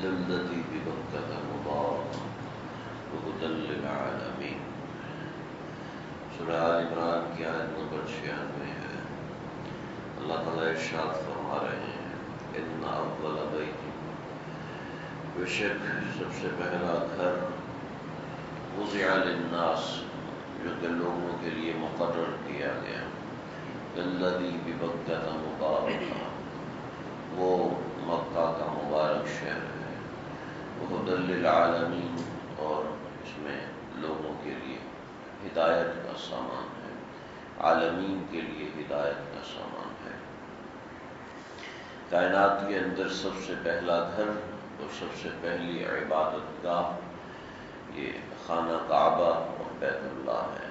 للذي ببكة مباركا وهدى للعالمين۔ سورہ آل عمران کی آیت نمبر 96 ہے۔ اللہ تعالیٰ ارشاد فرما رہے ہیں ان اول بیت، بے شک سب سے پہلا گھر، وضع للناس، جو کہ لوگوں کے لیے مقرر کیا گیا، للذی ببکة مبارکا، وہ مکہ کا مبارک شہر ہے، وہدی للعالمین، اور اس میں لوگوں کے لیے ہدایت کا سامان ہے، عالمین کے لیے ہدایت کا سامان ہے۔ کائنات کے اندر سب سے پہلا گھر اور سب سے پہلی عبادت گاہ یہ خانہ کعبہ اور بیت اللہ ہے۔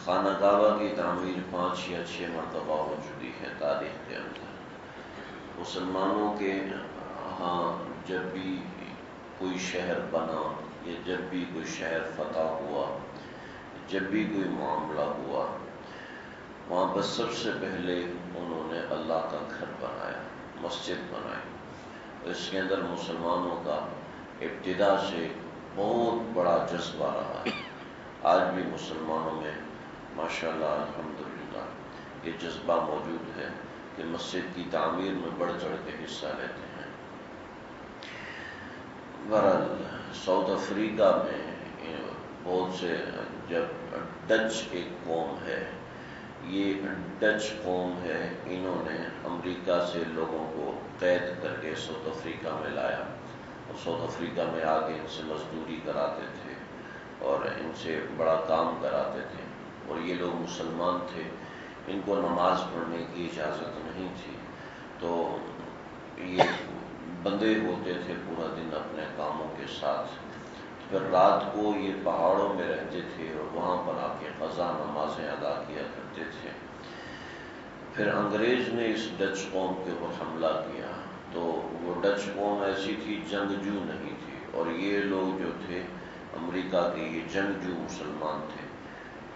خانہ کعبہ کی تعمیر 5 یا 6 مرتبہ ہو چکی ہے تاریخ کے اندر۔ مسلمانوں کے ہاں جب بھی کوئی شہر بنا یا جب بھی کوئی شہر فتح ہوا، جب بھی کوئی معاملہ ہوا، وہاں پر سب سے پہلے انہوں نے اللہ کا گھر بنایا، مسجد بنائی۔ اس کے اندر مسلمانوں کا ابتدا سے بہت بڑا جذبہ رہا ہے۔ آج بھی مسلمانوں میں ماشاءاللہ الحمدللہ یہ جذبہ موجود ہے کہ مسجد کی تعمیر میں بڑھ چڑھ کے حصہ لیتے ہیں۔ بہرحال ساؤتھ افریقہ میں بہت سے، جب ڈچ ایک قوم ہے، یہ ڈچ قوم ہے، انہوں نے امریکہ سے لوگوں کو قید کر کے ساؤتھ افریقہ میں لایا، اور ساؤتھ افریقہ میں آ کے ان سے مزدوری کراتے تھے اور ان سے بڑا کام کراتے تھے، اور یہ لوگ مسلمان تھے، ان کو نماز پڑھنے کی اجازت نہیں تھی، تو یہ بندھے ہوتے تھے پورا دن اپنے کاموں کے ساتھ۔ پھر رات کو یہ پہاڑوں میں رہتے تھے اور وہاں پر آ کے قضا نمازیں ادا کیا کرتے تھے۔ پھر انگریز نے اس ڈچ قوم کے اوپر حملہ کیا، تو وہ ڈچ قوم ایسی تھی، جنگجو نہیں تھی، اور یہ لوگ جو تھے امریکہ کے، یہ جنگجو مسلمان تھے۔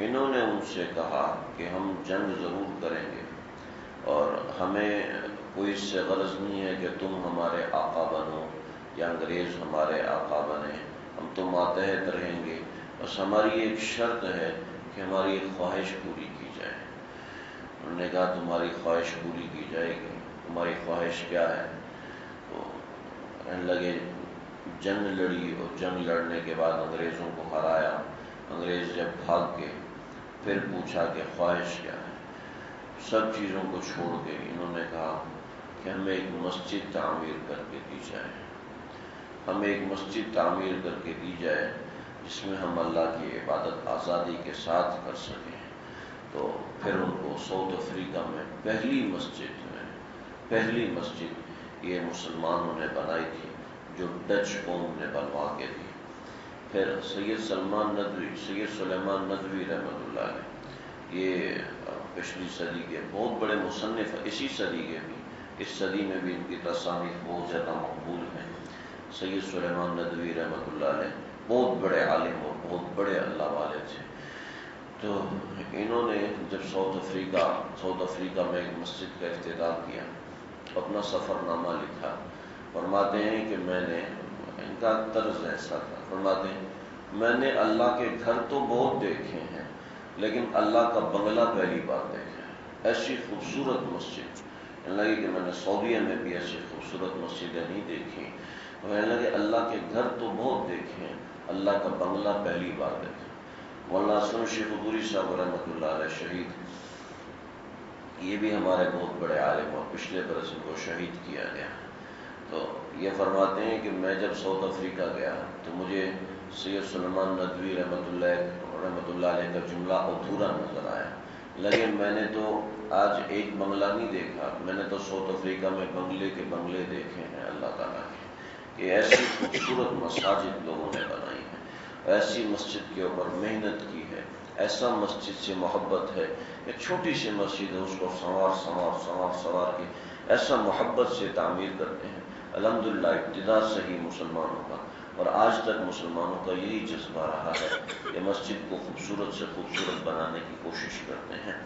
انہوں نے ان سے کہا کہ ہم جنگ ضرور کریں گے، اور ہمیں کوئی اس سے غرض نہیں ہے کہ تم ہمارے آقا بنو یا انگریز ہمارے آقا بنے، ہم تو ماتحت رہیں گے، بس ہماری ایک شرط ہے کہ ہماری ایک خواہش پوری کی جائے۔ انہوں نے کہا تمہاری خواہش پوری کی جائے گی، تمہاری خواہش کیا ہے؟ تو کہنے لگے جنگ لڑی، اور جنگ لڑنے کے بعد انگریزوں کو ہرایا۔ انگریز جب بھاگ کے پھر پوچھا کہ خواہش کیا ہے، سب چیزوں کو چھوڑ کے انہوں نے کہا کہ ہمیں ایک مسجد تعمیر کر کے دی جائے، ہمیں ایک مسجد تعمیر کر کے دی جائے جس میں ہم اللہ کی عبادت آزادی کے ساتھ کر سکیں۔ تو پھر ان کو ساؤتھ افریقہ میں پہلی مسجد یہ مسلمانوں نے بنائی تھی، جو ڈچ قوم نے بنوا کے دی۔ پھر سید سلیمان ندوی رحمۃ اللہ علیہ، یہ پچھلی صدی کے بہت بڑے مصنف، اسی صدی کے بھی، اس صدی میں بھی ان کی تصانیف بہت زیادہ مقبول ہیں۔ سید سلیمان ندوی رحمۃ اللہ علیہ بہت بڑے عالم اور بہت بڑے اللہ والے تھے۔ تو انہوں نے جب ساؤتھ افریقہ میں ایک مسجد کا افتتاح کیا، اپنا سفر نامہ لکھا، فرماتے ہیں کہ میں نے، ان کا طرز ایسا تھا، فرماتے ہیں میں نے اللہ کے گھر تو بہت دیکھے ہیں، لیکن اللہ کا بنگلہ پہلی بار دیکھا ہے، ایسی خوبصورت مسجد۔ کہنے لگے کہ میں نے سعودیہ میں بھی ایسی خوبصورت مسجدیں نہیں دیکھی، کہنے لگے اللہ کے گھر تو بہت دیکھے ہیں، اللہ کا بنگلہ پہلی بار دیکھا۔ مولانا اسلم شیخ پوری صاحب رحمۃ اللہ علیہ شہید، یہ بھی ہمارے بہت بڑے عالم، اور پچھلے برس ان کو شہید کیا گیا۔ تو یہ فرماتے ہیں کہ میں جب ساؤتھ افریقہ گیا تو مجھے سید سلیمان ندوی رحمۃ اللہ علیہ کا جملہ ادھورا نظر آیا، لیکن میں نے تو آج ایک بنگلہ نہیں دیکھا، میں نے تو ساؤتھ افریقہ میں بنگلے دیکھے ہیں اللہ تعالیٰ کے، کہ ایسی خوبصورت مساجد لوگوں نے بنائی ہیں، ایسی مسجد کے اوپر محنت کی ہے، ایسا مسجد سے محبت ہے، ایک چھوٹی سی مسجد ہے اس کو سنوار کے ایسا محبت سے تعمیر کرتے ہیں۔ الحمدللہ ابتدا سے ہی مسلمانوں کا اور آج تک مسلمانوں کا یہی جذبہ رہا ہے کہ مسجد کو خوبصورت سے خوبصورت بنانے کی کوشش کرتے ہیں۔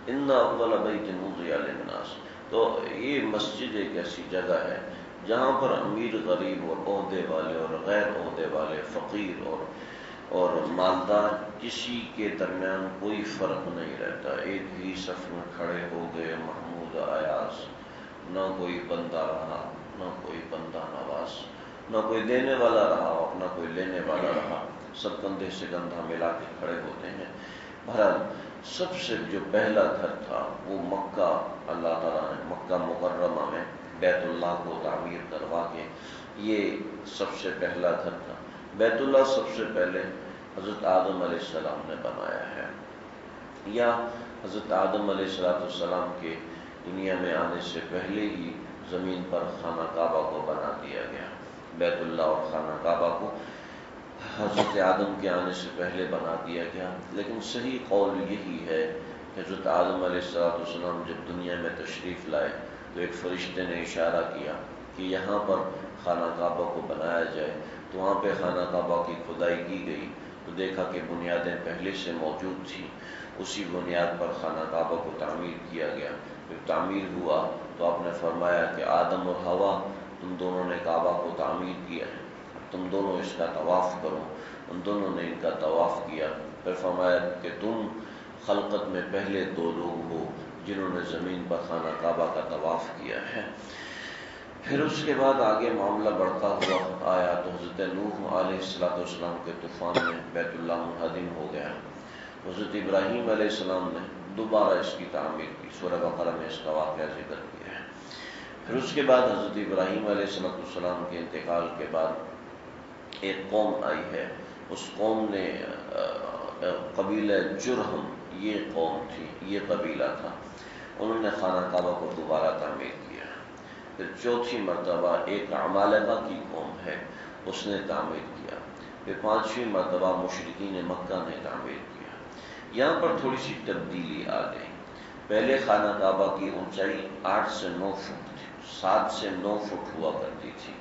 ان اول بیت وضع للناس، تو یہ مسجد ایک ایسی جگہ ہے جہاں پر امیر غریب اور عہدے والے اور غیر عہدے والے، فقیر اور مالدار، کسی کے درمیان کوئی فرق نہیں رہتا، ایک ہی صف میں کھڑے ہو گئے محمود ایاز، نہ کوئی بندہ رہا نہ کوئی بندہ نواز، نہ کوئی دینے والا رہا اور نہ کوئی لینے والا رہا، سب کندھے سے کندھا ملا کے کھڑے ہوتے ہیں۔ بہرحال سب سے جو پہلا گھر تھا وہ مکہ، اللہ تعالیٰ نے مکہ مکرمہ میں بیت اللہ کو تعمیر کروا کے، یہ سب سے پہلا گھر تھا۔ بیت اللہ سب سے پہلے حضرت آدم علیہ السلام نے بنایا ہے، یا حضرت آدم علیہ السلام کے دنیا میں آنے سے پہلے ہی زمین پر خانہ کعبہ کو بنا دیا گیا۔ بیت اللہ اور خانہ کعبہ کو حضرت آدم کے آنے سے پہلے بنا دیا گیا، لیکن صحیح قول یہی ہے کہ حضرت آدم علیہ السلام جب دنیا میں تشریف لائے تو ایک فرشتے نے اشارہ کیا کہ یہاں پر خانہ کعبہ کو بنایا جائے، تو وہاں پہ خانہ کعبہ کی کھدائی کی گئی تو دیکھا کہ بنیادیں پہلے سے موجود تھیں، اسی بنیاد پر خانہ کعبہ کو تعمیر کیا گیا۔ جب تعمیر ہوا تو آپ نے فرمایا کہ آدم اور حوا، تم دونوں نے کعبہ کو تعمیر کیا ہے، تم دونوں اس کا طواف کرو۔ ان دونوں نے ان کا طواف کیا، پھر فرمایا کہ تم خلقت میں پہلے دو لوگ ہو جنہوں نے زمین پر خانہ کعبہ کا طواف کیا ہے۔ پھر اس کے بعد آگے معاملہ بڑھتا ہوا آیا تو حضرت نوح علیہ السلام کے طوفان میں بیت اللہ منہدم ہو گیا۔ حضرت ابراہیم علیہ السلام نے دوبارہ اس کی تعمیر کی، سورہ بقرہ میں اس کا واقعہ ذکر کیا ہے۔ پھر اس کے بعد حضرت ابراہیم علیہ السلام کے انتقال کے بعد ایک قوم آئی ہے، اس قوم نے قبیلہ جرہم، یہ قوم تھی، یہ قبیلہ تھا، انہوں نے خانہ کعبہ کو دوبارہ تعمیر کیا۔ پھر چوتھی مرتبہ ایک عمالقہ کی قوم ہے، اس نے تعمیر کیا۔ پھر پانچویں مرتبہ مشرکین مکہ نے تعمیر کیا۔ یہاں پر تھوڑی سی تبدیلی آ گئی۔ پہلے خانہ کعبہ کی اونچائی 8 سے 9 فٹ تھی، 7 سے 9 فٹ ہوا کرتی تھی،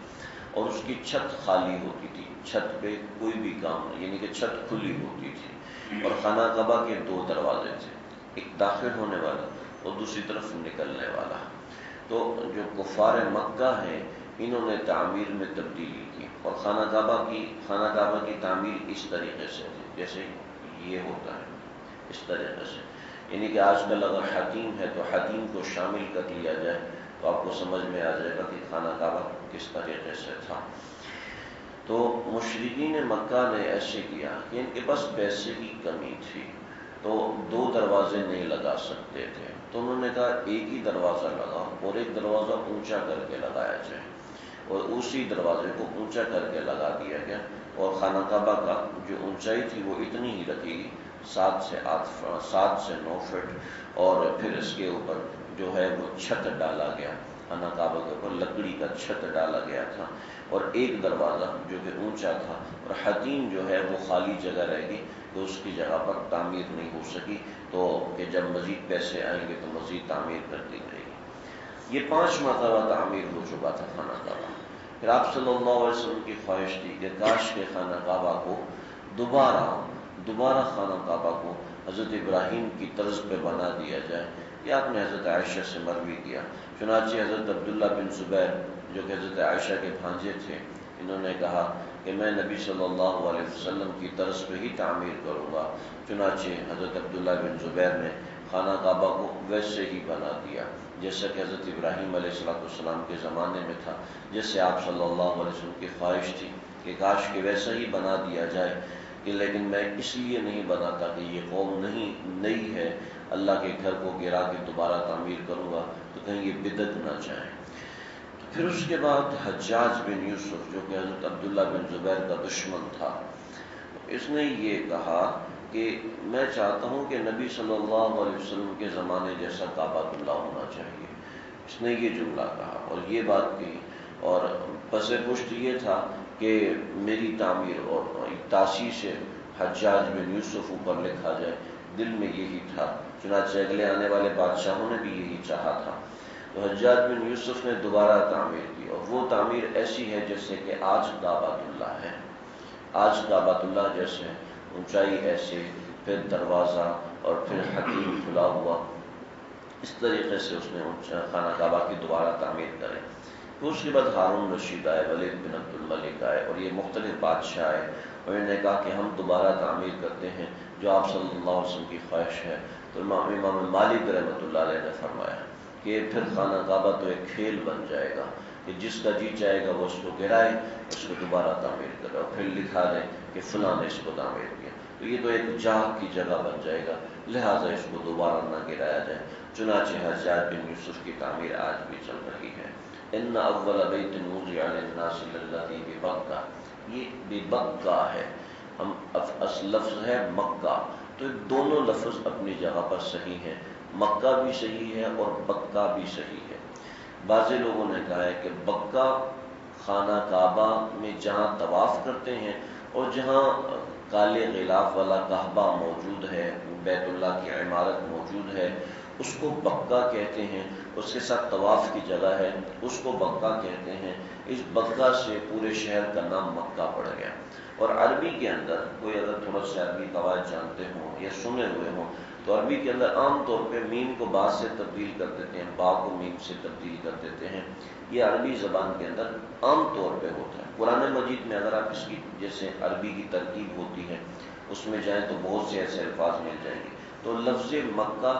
اور اس کی چھت خالی ہوتی تھی، چھت پہ کوئی بھی کام نہیں، یعنی کہ چھت کھلی ہوتی تھی، اور خانہ کعبہ کے 2 دروازے تھے، ایک داخل ہونے والا اور دوسری طرف نکلنے والا۔ تو جو کفار مکہ ہیں انہوں نے تعمیر میں تبدیلی کی، اور خانہ کعبہ کی تعمیر اس طریقے سے تھی جیسے یہ ہوتا ہے، اس طریقے سے، یعنی کہ آج کل اگر حتیم ہے تو حتیم کو شامل کر لیا جائے تو آپ کو سمجھ میں آ جائے گا کہ خانہ کعبہ کس طریقے سے تھا۔ تو مشرکین مکہ نے ایسے کیا کہ ان کے پاس پیسے کی کمی تھی، تو 2 دروازے نہیں لگا سکتے تھے، تو انہوں نے کہا ایک ہی دروازہ لگا اور ایک دروازہ اونچا کر کے لگایا جائے، اور اسی دروازے کو اونچا کر کے لگا دیا گیا، اور خانہ کعبہ کا جو اونچائی تھی وہ اتنی ہی رکھی گئی، 7 سے 9 فٹ، اور پھر اس کے اوپر جو ہے وہ چھت ڈالا گیا، خانہ کعبہ کے اوپر لکڑی کا چھت ڈالا گیا تھا، اور ایک دروازہ جو کہ اونچا تھا، اور حتیم جو ہے وہ خالی جگہ رہ گئی کہ اس کی جگہ پر تعمیر نہیں ہو سکی، تو کہ جب مزید پیسے آئیں گے تو مزید تعمیر کرتی رہے گی۔ یہ 5 مرتبہ تعمیر ہو چکا تھا خانہ کعبہ۔ پھر آپ صلی اللہ علیہ وسلم کی خواہش تھی کہ کاش کے خانہ کعبہ کو دوبارہ خانہ کعبہ کو حضرت ابراہیم کی طرز پہ بنا دیا جائے۔ یہ آپ نے حضرت عائشہ سے مروی کیا، چنانچہ حضرت عبداللہ بن زبیر جو کہ حضرت عائشہ کے بھانجے تھے، انہوں نے کہا کہ میں نبی صلی اللہ علیہ وسلم کی طرز پہ ہی تعمیر کروں گا، چنانچہ حضرت عبداللہ بن زبیر نے خانہ کعبہ کو ویسے ہی بنا دیا جیسا کہ حضرت ابراہیم علیہ السلام کے زمانے میں تھا، جیسے آپ صلی اللہ علیہ وسلم کی خواہش تھی کہ کاش کہ ویسا ہی بنا دیا جائے، کہ لیکن میں اس لیے نہیں بناتا کہ یہ قوم نئی ہے، اللہ کے گھر کو گرا کے دوبارہ تعمیر کروں گا تو کہیں یہ بدعت نہ جائے۔ پھر اس کے بعد حجاج بن یوسف جو کہ حضرت عبداللہ بن زبیر کا دشمن تھا، اس نے یہ کہا کہ میں چاہتا ہوں کہ نبی صلی اللہ علیہ وسلم کے زمانے جیسا کعبۃ اللہ ہونا چاہیے، اس نے یہ جملہ کہا اور یہ بات کہی، اور پس پشت یہ تھا کہ میری تعمیر اور تاسیس حجاج بن یوسف اوپر لکھا جائے، دل میں یہی تھا، چنانچہ اگلے آنے والے بادشاہوں نے بھی یہی چاہا تھا۔ تو حجاج بن یوسف نے دوبارہ تعمیر کی، اور وہ تعمیر ایسی ہے جیسے کہ آج کعبۃ اللہ ہے، آج کعبۃ اللہ جیسے، اونچائی ایسے، پھر دروازہ اور پھر حتیم کھلا ہوا، اس طریقے سے اس نے خانہ کعبہ کی دوبارہ تعمیر کرے. پھر اس کے بعد ہارون رشید آئے، ولید بن عبد الملک آئے، اور یہ مختلف بادشاہ آئے، اور انہوں نے کہا کہ ہم دوبارہ تعمیر کرتے ہیں جو آپ صلی اللہ علیہ وسلم کی خواہش ہے. تو امام مالک رحمۃ اللہ علیہ نے فرمایا کہ پھر خانہ کعبہ تو ایک کھیل بن جائے گا کہ جس کا جی چاہے گا وہ اس کو گرائے، اس کو دوبارہ تعمیر کرے، اور پھر لکھا دے کہ فلاں نے اس کو تعمیر کیا. تو یہ تو ایک جاہ کی جگہ بن جائے گا، لہٰذا اس کو دوبارہ نہ گرایا جائے. چنانچہ حجاج بن یوسف کی تعمیر آج بھی چل رہی ہے. ان اول بیت وضع للناس للذی ببکہ، یہ ببکہ ہے، ہم اصل لفظ ہے مکہ، تو دونوں لفظ اپنی جگہ پر صحیح ہیں، مکہ بھی صحیح ہے اور بکہ بھی صحیح ہے. بعض لوگوں نے کہا ہے کہ بکہ خانہ کعبہ میں جہاں طواف کرتے ہیں اور جہاں کالے غلاف والا کعبہ موجود ہے، بیت اللہ کی عمارت موجود ہے، اس کو بکہ کہتے ہیں. اس کے ساتھ طواف کی جگہ ہے، اس کو بکہ کہتے ہیں. اس بکہ سے پورے شہر کا نام مکہ پڑ گیا. اور عربی کے اندر کوئی اگر تھوڑا سا عربی قواعد جانتے ہوں یا سنے ہوئے ہوں تو عربی کے اندر عام طور پہ میم کو با سے تبدیل کر دیتے ہیں، با کو میم سے تبدیل کر دیتے ہیں. یہ عربی زبان کے اندر عام طور پہ ہوتا ہے. قرآن مجید میں اگر آپ اس کی جیسے عربی کی ترکیب ہوتی ہے اس میں جائیں تو بہت سے ایسے الفاظ مل جائیں گے. تو لفظ مکہ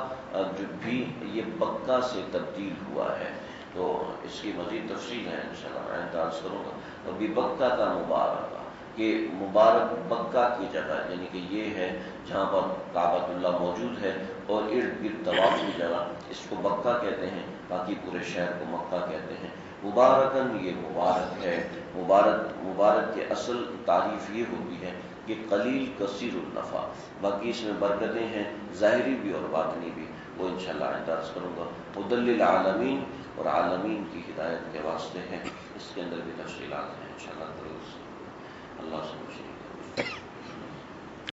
جو بھی یہ بکہ سے تبدیل ہوا ہے، تو اس کی مزید تفصیل ہے انشاءاللہ میں عرض کروں گا. اور بھی بکہ کا مبارک کہ مبارک بکہ کی جگہ، یعنی کہ یہ ہے جہاں پر کعبۃ اللہ موجود ہے اور ارد گرد طواف کی جگہ، اس کو بکہ کہتے ہیں. باقی پورے شہر کو مکہ کہتے ہیں. مبارکن یہ مبارک ہے. مبارک کے اصل تعریف یہ ہوتی ہے کہ قلیل کثیر النفع، باقی اس میں برکتیں ہیں ظاہری بھی اور باطنی بھی، وہ انشاءاللہ عرض کروں گا. ہدی للعالمین، اور عالمین کی ہدایت کے واسطے ہیں. اس کے اندر بھی تفصیلات ہیں انشاءاللہ. اللہ سے مشکل